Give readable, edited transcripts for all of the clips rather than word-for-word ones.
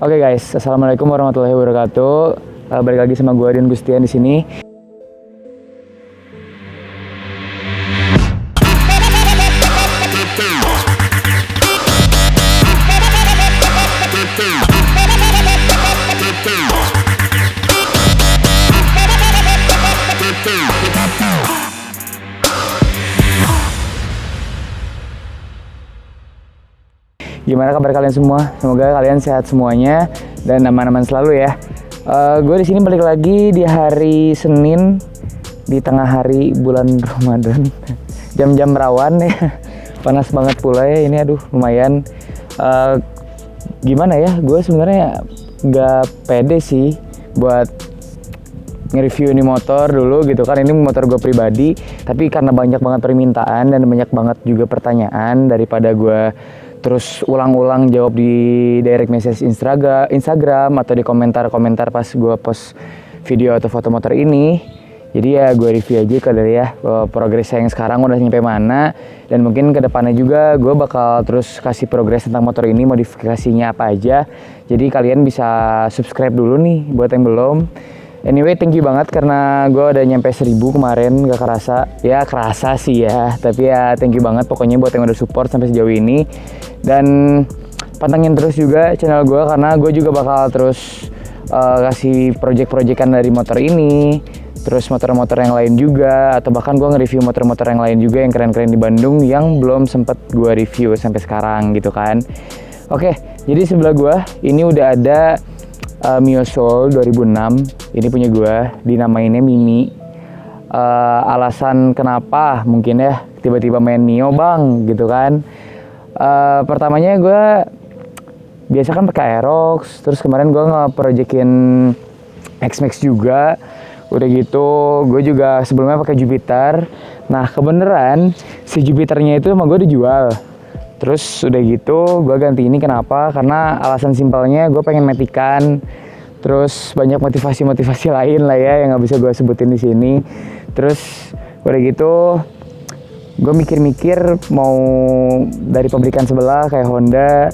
Oke guys, assalamualaikum warahmatullahi wabarakatuh. Balik lagi sama gue Dian Gustian di sini. Gimana kabar kalian semua? Semoga kalian sehat semuanya dan aman-aman selalu ya. Gue di sini balik lagi di hari Senin di tengah hari bulan Ramadan. Jam-jam rawan ya. Panas banget pula ya ini, aduh lumayan. Gimana ya? Gue sebenarnya nggak pede sih buat nge-review ini motor dulu gitu kan. Ini motor gue pribadi, tapi karena banyak banget permintaan dan banyak banget juga pertanyaan, daripada gue terus ulang-ulang jawab di direct message Instagram atau di komentar-komentar pas gue post video atau foto motor ini. Jadi ya gue review aja kali ya progresnya yang sekarang udah nyampe mana, dan mungkin kedepannya juga gue bakal terus kasih progres tentang motor ini, modifikasinya apa aja. Jadi kalian bisa subscribe dulu nih buat yang belum. Anyway, thank you banget karena gue udah nyampe 1000 kemarin, gak kerasa. Ya kerasa sih ya, tapi ya thank you banget pokoknya buat yang udah support sampai sejauh ini. Dan pantengin terus juga channel gue, karena gue juga bakal terus kasih project-projectan dari motor ini, terus motor-motor yang lain juga, atau bahkan gue nge-review motor-motor yang lain juga yang keren-keren di Bandung yang belum sempet gue review sampai sekarang gitu kan. Oke, jadi sebelah gue ini udah ada Mio Soul 2006. Ini punya gue, dinamainnya Mini. Alasan kenapa mungkin ya tiba-tiba main Mio bang gitu kan. Pertamanya gue biasa kan pakai Aerox, terus kemarin gue nge-projectin X-Max juga. Udah gitu gue juga sebelumnya pakai Jupiter. Nah kebeneran si Jupiternya itu sama gue dijual. Terus udah gitu gue ganti ini, kenapa? Karena alasan simpelnya gue pengen matikan. Terus banyak motivasi-motivasi lain lah ya yang nggak bisa gue sebutin di sini. Terus udah gitu gue mikir-mikir mau dari pabrikan sebelah kayak Honda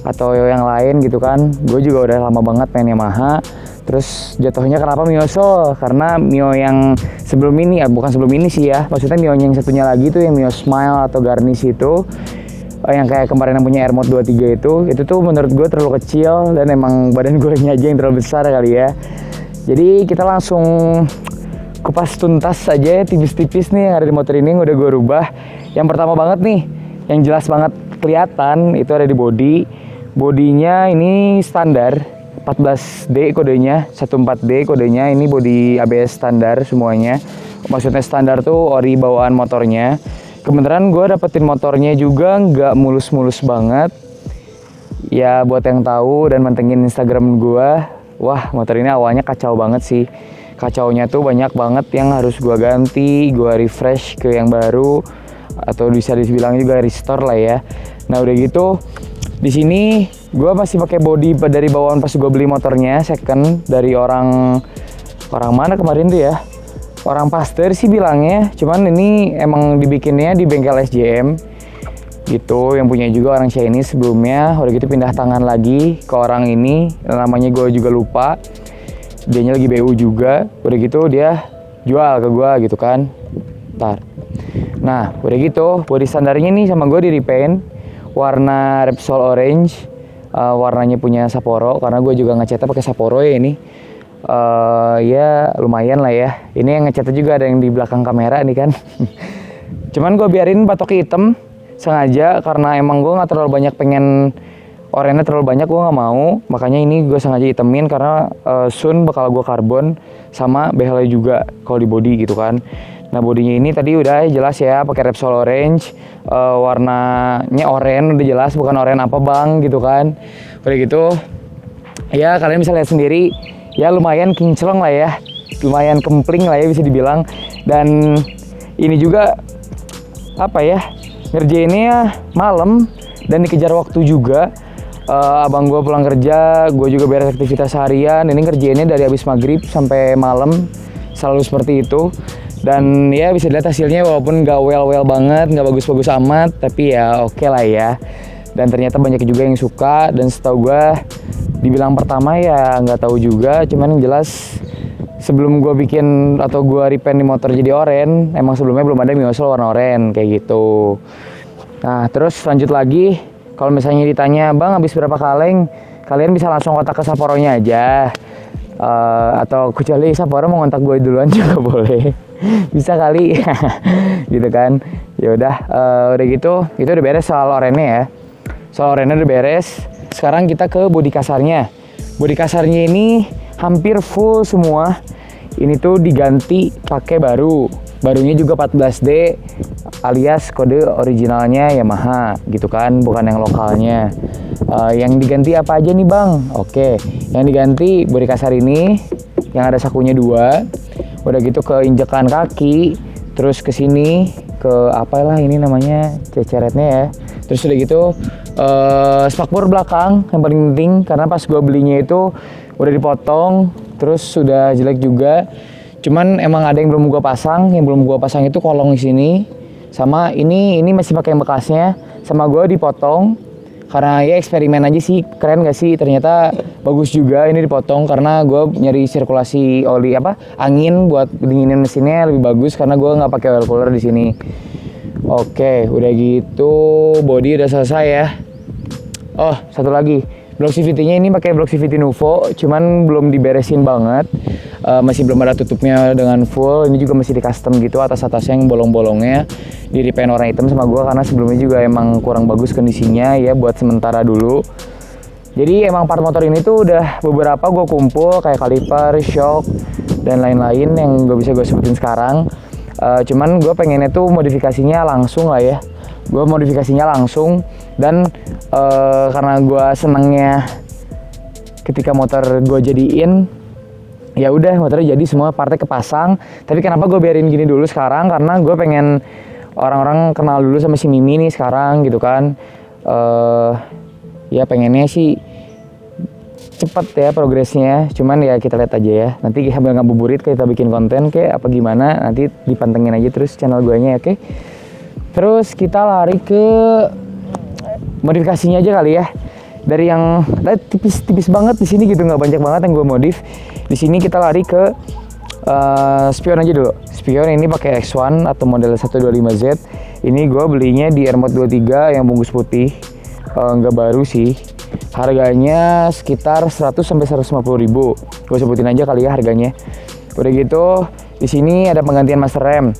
atau yang lain gitu kan. Gue juga udah lama banget main Yamaha. Terus jatuhnya kenapa Mio Soul? Karena Mio yang sebelum ini, bukan sebelum ini sih ya, maksudnya Mio yang satunya lagi tuh yang Mio Smile atau Garnish itu, yang kayak kemarin yang punya Air Mode 23 itu tuh menurut gue terlalu kecil, dan emang badan gue aja yang terlalu besar kali ya. Jadi kita langsung kupas tuntas aja tipis-tipis nih yang ada di motor ini yang udah gue rubah. Yang pertama banget nih, yang jelas banget kelihatan itu ada di body. Bodinya ini standar 14D kodenya, 14D kodenya. Ini body ABS standar semuanya. Maksudnya standar tuh ori bawaan motornya. Kebenaran gue dapetin motornya juga nggak mulus-mulus banget. Ya buat yang tahu dan mantengin Instagram gue, wah motor ini awalnya kacau banget sih. Kacaunya tuh banyak banget yang harus gue ganti, gue refresh ke yang baru, atau bisa dibilang juga restore lah ya. Nah udah gitu, di sini gue masih pakai body dari bawaan pas gue beli motornya second dari orang mana kemarin tuh ya. Orang Pasteur sih bilangnya, cuman ini emang dibikinnya di bengkel SJM gitu, yang punya juga orang Chinese sebelumnya. Udah gitu pindah tangan lagi ke orang ini, namanya gue juga lupa, dianya lagi BU juga. Udah gitu dia jual ke gue gitu kan. Ntar, nah udah gitu body standarnya nih sama gue di repaint warna Repsol Orange, warnanya punya Sapporo, karena gue juga ngecatnya pakai Sapporo ya ini. Ya lumayan lah ya. Ini yang ngecatnya juga ada yang di belakang kamera nih kan. Cuman gue biarin batok hitam sengaja, karena emang gue nggak terlalu banyak pengen oranye terlalu banyak, gue nggak mau. Makanya ini gue sengaja hitemin karena soon bakal gue karbon sama behelnya juga kalau di body gitu kan. Nah bodinya ini tadi udah jelas ya pakai Repsol Orange, warnanya oranye udah jelas, bukan oranye apa bang gitu kan. Udah gitu ya kalian bisa lihat sendiri. Ya lumayan kinclong lah ya, lumayan kempling lah ya bisa dibilang. Dan ini juga apa ya, ngerjainnya malam dan dikejar waktu juga. Abang gue pulang kerja, gue juga beres aktivitas harian. Ini ngerjainnya dari habis maghrib sampai malam, selalu seperti itu. Dan ya bisa dilihat hasilnya walaupun gak well banget, gak bagus-bagus amat, tapi ya oke lah ya. Dan ternyata banyak juga yang suka, dan setahu gue Dibilang pertama ya nggak tahu juga, cuman yang jelas sebelum gue bikin atau gue repaint di motor jadi oren, emang sebelumnya belum ada Miosol warna oren kayak gitu. Nah terus lanjut lagi, kalau misalnya ditanya bang habis berapa kaleng, kalian bisa langsung kontak ke Sapporo-nya aja. Atau kecuali Sapporo mau kontak gue duluan juga boleh, bisa kali gitu kan. Ya udah, udah gitu itu udah beres soal orennya ya. Soal orennya udah beres. Sekarang kita ke bodi kasarnya. Bodi kasarnya ini hampir full semua. Ini tuh diganti pakai baru. Barunya juga 14D alias kode originalnya Yamaha gitu kan, bukan yang lokalnya. Yang diganti apa aja nih bang? Oke, yang diganti bodi kasar ini yang ada sakunya 2. Udah gitu ke injekan kaki, terus ke sini ke apalah ini namanya ceceretnya ya. Terus udah gitu spakbor belakang yang paling penting, karena pas gua belinya itu udah dipotong, terus sudah jelek juga. Cuman emang ada yang belum gua pasang, itu kolong di sini. Sama ini masih pakai yang bekasnya, sama gua dipotong. Karena ya eksperimen aja sih, keren gak sih? Ternyata bagus juga ini dipotong karena gue nyari sirkulasi oli angin buat dinginin mesinnya lebih bagus karena gue nggak pakai oil cooler di sini. Oke, udah gitu body udah selesai ya. Oh, satu lagi. Block CVT-nya ini pakai block CVT Nuvo, cuman belum diberesin banget. Masih belum ada tutupnya dengan full. Ini juga masih di custom gitu, atas-atasnya yang bolong-bolongnya di repaint warna hitam sama gua karena sebelumnya juga emang kurang bagus kondisinya ya buat sementara dulu. Jadi emang part motor ini tuh udah beberapa gua kumpul kayak kaliper, shock dan lain-lain yang gak bisa gue sebutin sekarang. Cuman gue pengennya tuh modifikasinya langsung lah ya. Gue modifikasinya langsung dan karena gue senangnya ketika motor gue jadiin, ya udah motornya jadi semua partnya kepasang. Tapi kenapa gue biarin gini dulu sekarang? Karena gue pengen orang-orang kenal dulu sama si Mimi nih sekarang gitu kan. Ya pengennya sih cepet ya progresnya, cuman ya kita lihat aja ya. Nanti sambil ngabuburit kita bikin konten kayak apa gimana, nanti dipantengin aja terus channel guanya ya, oke? Terus kita lari ke modifikasinya aja kali ya. Dari yang tipis-tipis banget di sini gitu, nggak banyak banget yang gue modif. Di sini kita lari ke spion aja dulu. Spion ini pakai X1 atau model 125Z. Ini gue belinya di Airmod 23 yang bungkus putih, nggak baru sih. Harganya sekitar 100 sampai 150 ribu. Gue sebutin aja kali ya harganya. Udah gitu di sini ada penggantian master rem.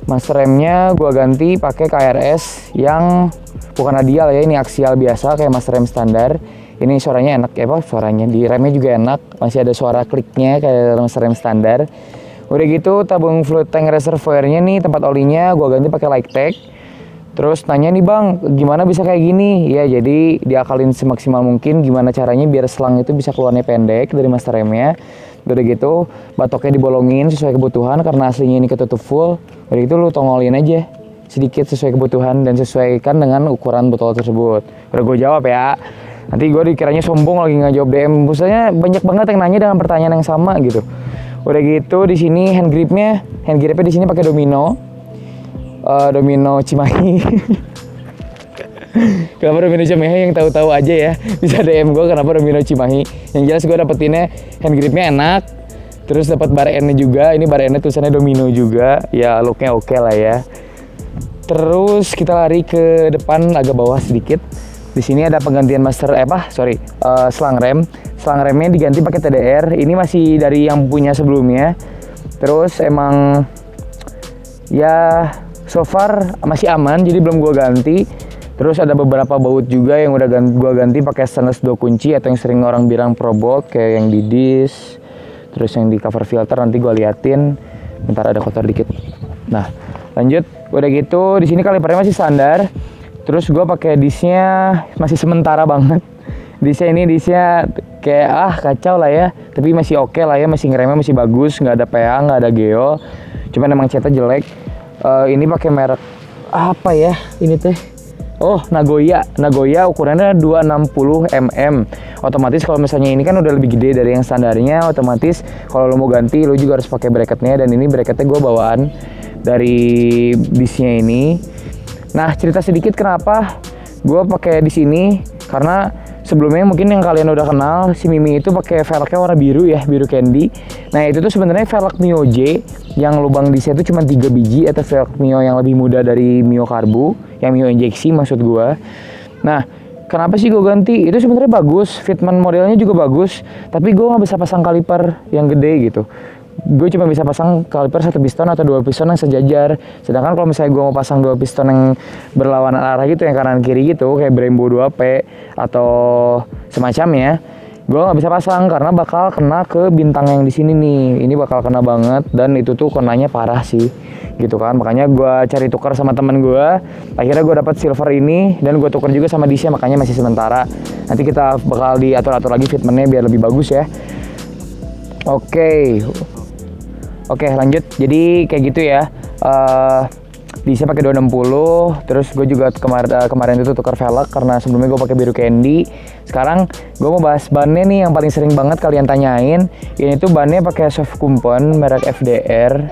Master remnya gue ganti pakai KRS yang bukan radial ya, ini aksial biasa kayak master rem standar. Ini suaranya enak ya, suaranya di remnya juga enak, masih ada suara kliknya kayak master rem standar. Udah gitu tabung fluid tank reservoirnya nih, tempat olinya gue ganti pakai Like-Tech. Terus nanya nih bang, gimana bisa kayak gini? Ya jadi diakalin semaksimal mungkin gimana caranya biar selang itu bisa keluarnya pendek dari master remnya. Udah gitu batoknya dibolongin sesuai kebutuhan karena aslinya ini ketutup full. Udah gitu lu tongolin aja sedikit sesuai kebutuhan dan sesuaikan dengan ukuran botol tersebut. Udah gue jawab ya. Nanti gue dikiranya sombong lagi nggak jawab DM. Maksudnya banyak banget yang nanya dengan pertanyaan yang sama gitu. Udah gitu di sini hand gripnya di sini pakai Domino. Domino Cimahi. Kenapa Domino Cimahi yang tahu-tahu aja ya, bisa DM gue kenapa Domino Cimahi. Yang jelas gue dapetinnya hand gripnya enak, terus dapat bar N-nya juga. Ini bar N-nya tulisannya Domino juga, ya looknya oke lah ya. Terus kita lari ke depan agak bawah sedikit. Di sini ada penggantian selang rem. Selang remnya diganti pakai TDR. Ini masih dari yang punya sebelumnya. Terus emang ya so far masih aman, jadi belum gua ganti. Terus ada beberapa baut juga yang udah gua ganti pakai stainless 2 kunci atau yang sering orang bilang Pro Bolt kayak yang di disc. Terus yang di cover filter nanti gua liatin. Bentar ada kotor dikit. Nah, lanjut. Udah gitu di sini kalipernya masih standar. Terus gua pakai discnya masih sementara banget. Discnya kayak kacau lah ya. Tapi masih oke lah ya, masih ngeremnya masih bagus, nggak ada PA, nggak ada geo. Cuman emang catnya jelek. Ini pakai merek apa ya ini teh? Oh, Nagoya ukurannya 260 mm. Otomatis kalau misalnya ini kan udah lebih gede dari yang standarnya, otomatis kalau lo mau ganti lo juga harus pakai bracketnya, dan ini bracketnya gue bawaan dari discnya ini. Nah, cerita sedikit kenapa gue pakai di sini, karena sebelumnya mungkin yang kalian udah kenal, si Mimi itu pakai velgnya warna biru ya, biru candy. Nah itu tuh sebenarnya velg Mio J yang lubang disnya itu cuma 3 biji, atau velg Mio yang lebih muda dari Mio Karbu, yang Mio injeksi maksud gua. Nah kenapa sih gue ganti? Itu sebenarnya bagus, fitment modelnya juga bagus, tapi gue nggak bisa pasang kaliper yang gede gitu. Gue cuma bisa pasang kaliper 1 piston atau 2 piston yang sejajar. Sedangkan kalau misalnya gue mau pasang 2 piston yang berlawanan arah gitu, yang kanan kiri gitu, kayak Brembo 2P atau semacamnya, gue nggak bisa pasang karena bakal kena ke bintang yang di sini nih. Ini bakal kena banget, dan itu tuh kenanya parah sih, gitu kan. Makanya gue cari tukar sama temen gue. Akhirnya gue dapat silver ini, dan gue tukar juga sama disnya, makanya masih sementara. Nanti kita bakal diatur-atur lagi fitmentnya biar lebih bagus ya. Oke, lanjut. Jadi kayak gitu ya. Disnya pakai 260. Terus gue juga kemarin itu tukar velg karena sebelumnya gue pakai biru candy. Sekarang gue mau bahas bannya nih yang paling sering banget kalian tanyain. Ini tuh bannya pakai soft compound merek FDR,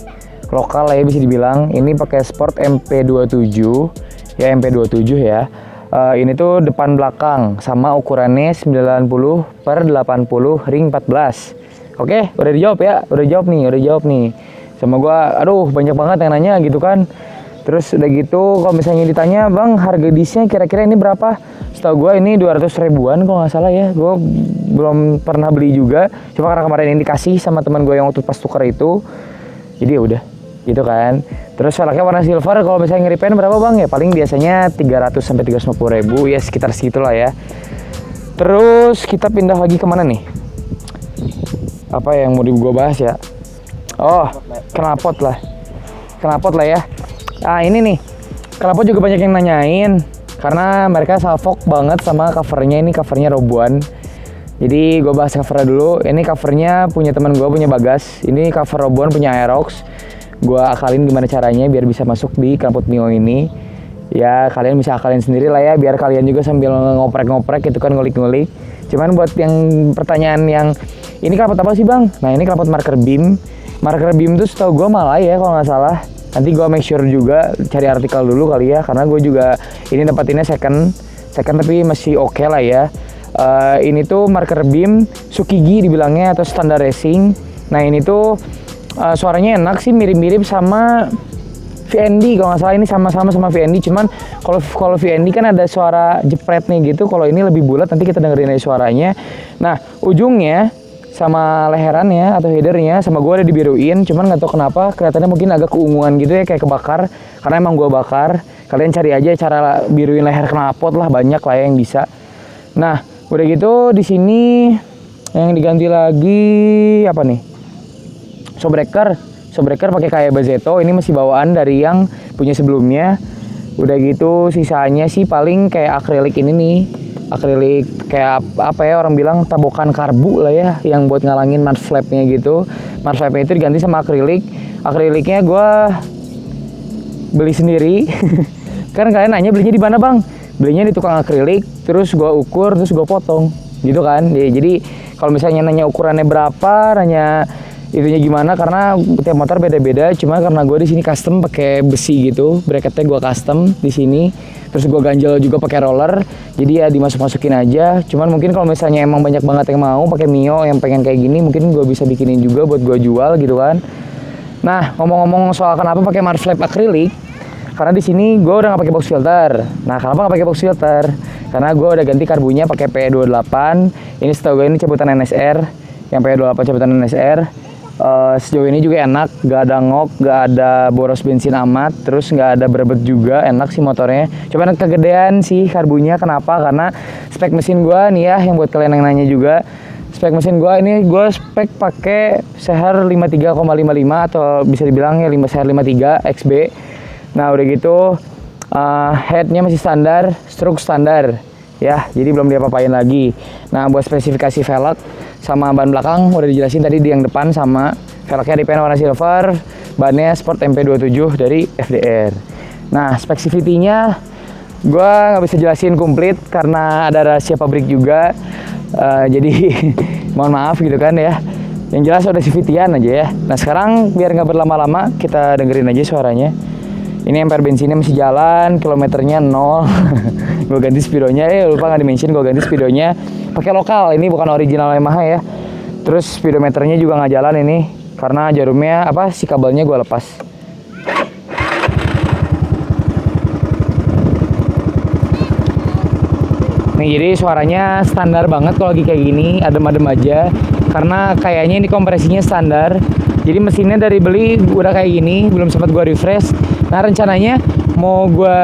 lokal lah ya bisa dibilang. Ini pakai Sport MP27 ya, MP27 ya. Ini tuh depan belakang sama ukurannya 90/80 ring 14. Oke, udah dijawab ya, udah jawab nih. Sama gua, aduh banyak banget yang nanya gitu kan. Terus udah gitu, kalau misalnya ditanya, bang harga disnya kira-kira ini berapa? Setahu gua ini 200 ribuan kalau nggak salah ya. Gua belum pernah beli juga, cuma karena kemarin ini dikasih sama teman gua yang waktu pas tukar itu. Jadi ya udah, gitu kan. Terus velgnya warna silver, kalau misalnya nge-repaint berapa bang? Ya paling biasanya 300 sampai 350 ribu, ya sekitar segitulah ya. Terus kita pindah lagi kemana nih? Apa yang mau gue bahas ya? Oh, knalpot lah ya. Ini nih, knalpot juga banyak yang nanyain karena mereka salfok banget sama covernya. Ini covernya Robuan. Jadi gue bahas covernya dulu. Ini covernya punya teman gue, punya Bagas. Ini cover Robuan punya Aerox. Gue akalin gimana caranya biar bisa masuk di knalpot Mio ini. Ya kalian bisa akalin sendiri lah ya, biar kalian juga sambil ngoprek-ngoprek gitu kan, ngulik-ngulik. Cuman buat yang pertanyaan yang ini knalpot apa sih bang? Nah ini knalpot marker beam. Marker beam tuh setahu gue malah ya kalau nggak salah. Nanti gue make sure juga cari artikel dulu kali ya, karena gue juga ini dapatinnya second tapi masih oke lah ya. Ini tuh marker beam Tsukigi dibilangnya atau standar racing. Nah ini tuh suaranya enak sih, mirip-mirip sama VND kalau nggak salah. Ini sama-sama sama VND, cuman kalau VND kan ada suara jepretnya gitu, kalau ini lebih bulat. Nanti kita dengerin aja suaranya. Nah ujungnya sama leherannya atau headernya sama gue ada dibiruin, cuman nggak tahu kenapa kelihatannya mungkin agak keunguan gitu ya, kayak kebakar, karena emang gue bakar. Kalian cari aja cara biruin leher knalpot lah, banyak lah yang bisa. Nah udah gitu di sini yang diganti lagi apa nih? Showbreaker pakai kayak Bazeto. Ini masih bawaan dari yang punya sebelumnya. Udah gitu sisanya sih paling kayak akrilik ini nih. Akrilik kayak apa ya, orang bilang tabokan karbu lah ya, yang buat ngalangin mud flapnya gitu. Mud flapnya itu diganti sama akrilik. Akriliknya gue beli sendiri. Kan kalian nanya belinya di mana bang? Belinya di tukang akrilik, terus gue ukur, terus gue potong gitu kan. Jadi kalau misalnya nanya ukurannya berapa, nanya itunya gimana, karena tiap motor beda-beda. Cuma karena gue di sini custom pakai besi gitu, bracketnya gue custom di sini. Terus gue ganjel juga pakai roller, jadi ya dimasuk-masukin aja. Cuman mungkin kalau misalnya emang banyak banget yang mau pakai Mio yang pengen kayak gini, mungkin gue bisa bikinin juga buat gue jual gitu kan. Nah ngomong-ngomong soal kenapa pakai mud flap akrilik, karena di sini gue udah nggak pakai box filter. Nah kenapa nggak pakai box filter? Karena gue udah ganti karbunya pakai PE28. Ini setahu gue ini cabutan NSR, yang PE28 cabutan NSR. Sejauh ini juga enak, gak ada ngok, gak ada boros bensin amat, terus gak ada berebet juga, enak sih motornya. Cuman kegedean sih karbunya. Kenapa? Karena spek mesin gua nih ya, yang buat kalian yang nanya juga, spek mesin gua ini gue spek pakai Seher 53,55 atau bisa dibilang ya Seher 53 XB. Nah udah gitu headnya masih standar, stroke standar ya, jadi belum diapa-apain lagi. Nah buat spesifikasi velg sama ban belakang udah dijelasin tadi di yang depan, sama velgnya dipaint warna silver, bannya Sport MP27 dari FDR. Nah spesifitinya gue nggak bisa jelasin komplit karena ada rahasia pabrik juga, jadi mohon maaf gitu kan ya. Yang jelas udah CVT-an aja ya. Nah sekarang biar nggak berlama-lama kita dengerin aja suaranya. Ini ampere bensinnya masih jalan, kilometernya 0 Gue ganti spidolnya, lupa nggak di-mention, gue ganti spidolnya pakai lokal, ini bukan original Yamaha ya. Terus speedometernya juga nggak jalan ini karena jarumnya si kabelnya gue lepas. Nih jadi suaranya standar banget kalau lagi kayak gini, adem-adem aja karena kayaknya ini kompresinya standar. Jadi mesinnya dari beli udah kayak gini, belum sempat gue refresh. Nah rencananya mau gue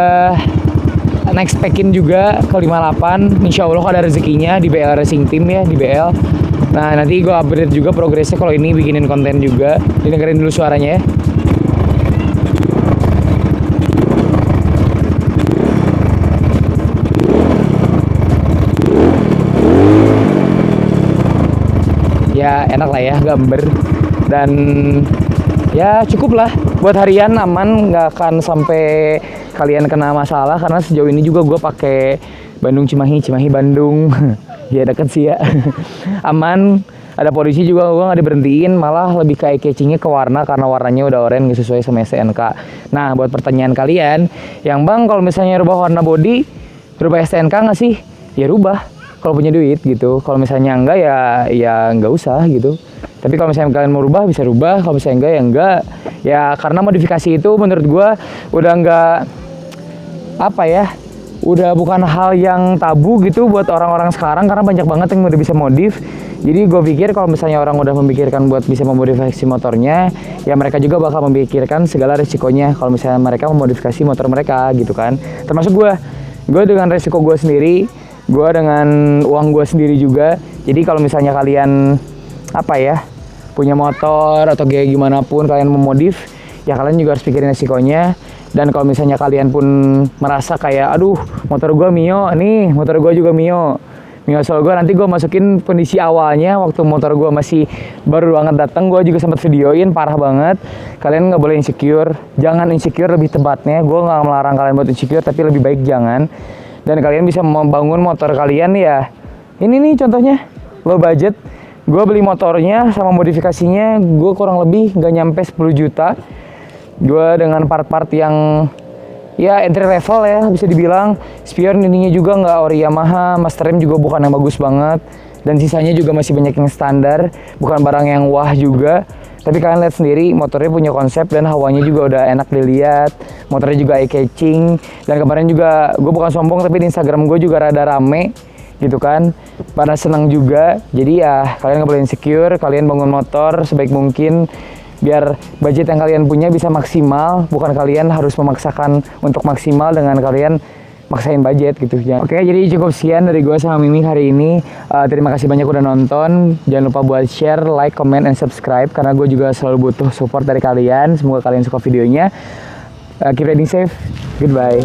next spec-in juga ke 58, insya Allah kalau ada rezekinya di BL Racing Team ya, di BL. Nah nanti gue update juga progresnya kalau ini bikinin konten juga. Dengerin dulu suaranya ya. Ya enak lah ya, gambar. Dan ya cukup lah buat harian, aman, nggak akan sampai kalian kena masalah karena sejauh ini juga gue pakai Bandung Cimahi Bandung ya deket sih ya. Aman, ada polisi juga gue nggak diberhentiin, malah lebih kayak catchingnya ke warna karena warnanya udah oranye sesuai sama STNK. Nah buat pertanyaan kalian yang bang kalau misalnya rubah warna body rubah STNK nggak sih? Ya rubah kalau punya duit gitu. Kalau misalnya enggak ya nggak usah gitu. Tapi kalau misalnya kalian mau rubah bisa rubah, kalau misalnya enggak ya enggak. Ya karena modifikasi itu menurut gue udah enggak udah bukan hal yang tabu gitu buat orang-orang sekarang karena banyak banget yang udah bisa modif. Jadi gue pikir kalau misalnya orang udah memikirkan buat bisa memodifikasi motornya, ya mereka juga bakal memikirkan segala resikonya kalau misalnya mereka memodifikasi motor mereka gitu kan. Termasuk gue dengan resiko gue sendiri, gue dengan uang gue sendiri juga. Jadi kalau misalnya kalian punya motor atau kayak gimana pun kalian memodif, ya kalian juga harus pikirin resikonya. Dan kalau misalnya kalian pun merasa kayak aduh motor gue Mio nih, motor gue juga Mio Soul gue, nanti gue masukin kondisi awalnya waktu motor gue masih baru banget datang, gue juga sempat videoin parah banget. Kalian nggak boleh insecure, jangan insecure lebih tepatnya. Gue nggak melarang kalian buat insecure, tapi lebih baik jangan. Dan kalian bisa membangun motor kalian ya. Ini nih contohnya low budget. Gue beli motornya sama modifikasinya gue kurang lebih nggak nyampe 10 juta. Gue dengan part-part yang ya entry level ya bisa dibilang. Spion ininya juga nggak ori Yamaha, master rem juga bukan yang bagus banget. Dan sisanya juga masih banyak yang standar, bukan barang yang wah juga. Tapi kalian lihat sendiri motornya punya konsep dan hawanya juga udah enak dilihat. Motornya juga eye-catching. Dan kemarin juga gue bukan sombong tapi di Instagram gue juga rada rame gitu kan, pada senang juga. Jadi ya kalian nggak boleh insecure, kalian bangun motor sebaik mungkin biar budget yang kalian punya bisa maksimal, bukan kalian harus memaksakan untuk maksimal dengan kalian maksain budget gitu ya. Oke, jadi cukup sekian dari gue sama Mimi hari ini. Terima kasih banyak udah nonton. Jangan lupa buat share, like, comment, and subscribe karena gue juga selalu butuh support dari kalian. Semoga kalian suka videonya. Keep riding safe. Goodbye.